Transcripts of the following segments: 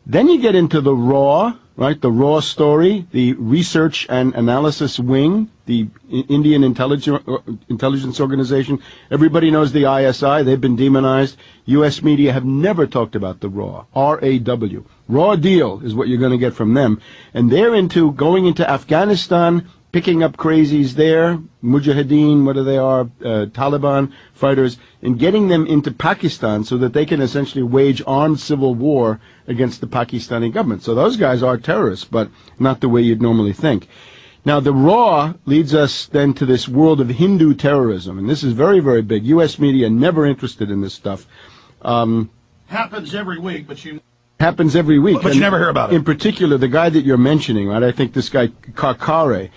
Then you get into the RAW, right? The RAW story, the Research and Analysis Wing, the Indian Intelligence Organization. Everybody knows the ISI. They've been demonized. U.S. media have never talked about the RAW, R-A-W. Raw deal is what you're going to get from them. And they're into going into Afghanistan, picking up crazies there, Mujahideen, what they are, Taliban fighters, and getting them into Pakistan so that they can essentially wage armed civil war against the Pakistani government. So those guys are terrorists, but not the way you'd normally think. Now, the RAW leads us then to this world of Hindu terrorism, and this is very, very big. U.S. media never interested in this stuff. Happens every week, but you... Happens every week. But you never hear about it. In particular, the guy that you're mentioning, right, I think this guy, Karkare,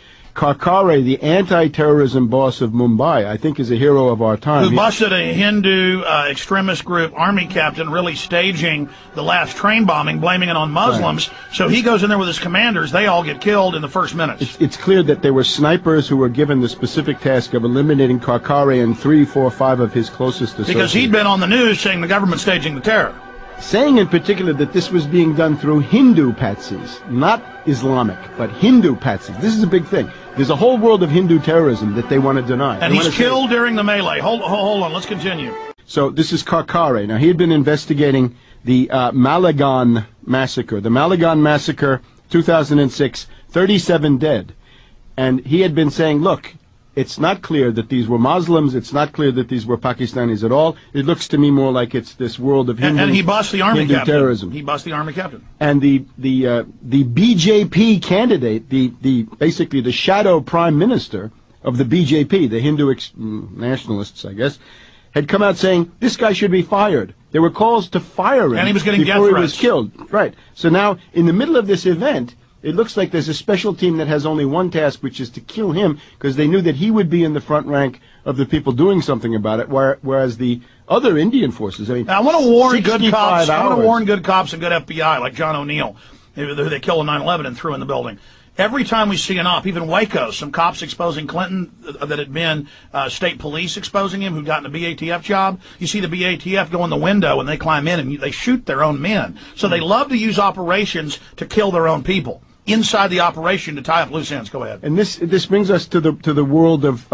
the anti-terrorism boss of Mumbai, I think is a hero of our time. Who busted a Hindu extremist group army captain really staging the last train bombing, blaming it on Muslims. Right. So he goes in there with his commanders. They all get killed in the first minutes. It's clear that there were snipers who were given the specific task of eliminating Karkare and 3, 4, 5 of his closest associates. Because he'd been on the news saying the government's staging the terror. Saying in particular that this was being done through Hindu patsies, not Islamic, but Hindu patsies. This is a big thing. There's a whole world of Hindu terrorism that they want to deny. And he's killed during the melee. Hold on, let's continue. So this is Karkare. Now, he had been investigating the Malegaon massacre. The Malegaon massacre, 2006, 37 dead. And he had been saying, look, it's not clear that these were Muslims. It's not clear that these were Pakistanis at all. It looks to me more like it's this world of Hindu, and he bust the army captain. Terrorism. He bust the army captain. And the BJP candidate, basically the shadow prime minister of the BJP, the Hindu nationalists, I guess, had come out saying this guy should be fired. There were calls to fire him, and he was getting death before threats. He was killed. Right. So now, in the middle of this event, it looks like there's a special team that has only one task, which is to kill him, because they knew that he would be in the front rank of the people doing something about it, whereas the other Indian forces, I mean, now, I want to warn good cops. I want to warn good cops and good FBI, like John O'Neill, who they killed on 9/11 and threw in the building. Every time we see an op, even Waco, some cops exposing Clinton that had been state police exposing him, who'd gotten a BATF job. You see the BATF go in the window and they climb in and they shoot their own men. So they love to use operations to kill their own people. Inside the operation to tie up loose ends. Go ahead. And this brings us to the world of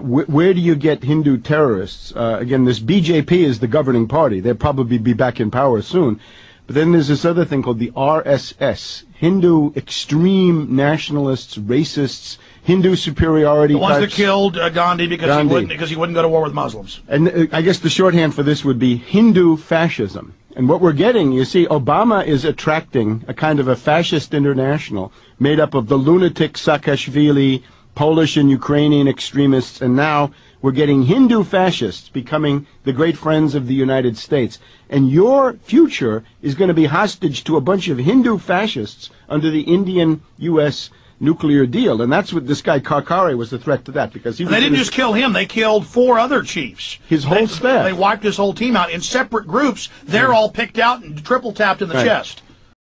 where do you get Hindu terrorists? Again, this BJP is the governing party. They'll probably be back in power soon. But then there's this other thing called the RSS, Hindu extreme nationalists, racists, Hindu superiority. The ones types. that killed Gandhi because he wouldn't go to war with Muslims. And I guess the shorthand for this would be Hindu fascism. And what we're getting, you see, Obama is attracting a kind of a fascist international made up of the lunatic Saakashvili, Polish and Ukrainian extremists, and now we're getting Hindu fascists becoming the great friends of the United States. And your future is going to be hostage to a bunch of Hindu fascists under the Indian-U.S. nuclear deal. And that's what this guy Karkare was the threat to that, because he was... They didn't just kill him, they killed 4 other chiefs. His whole staff. They wiped his whole team out in separate groups. They're all picked out and triple tapped in the chest.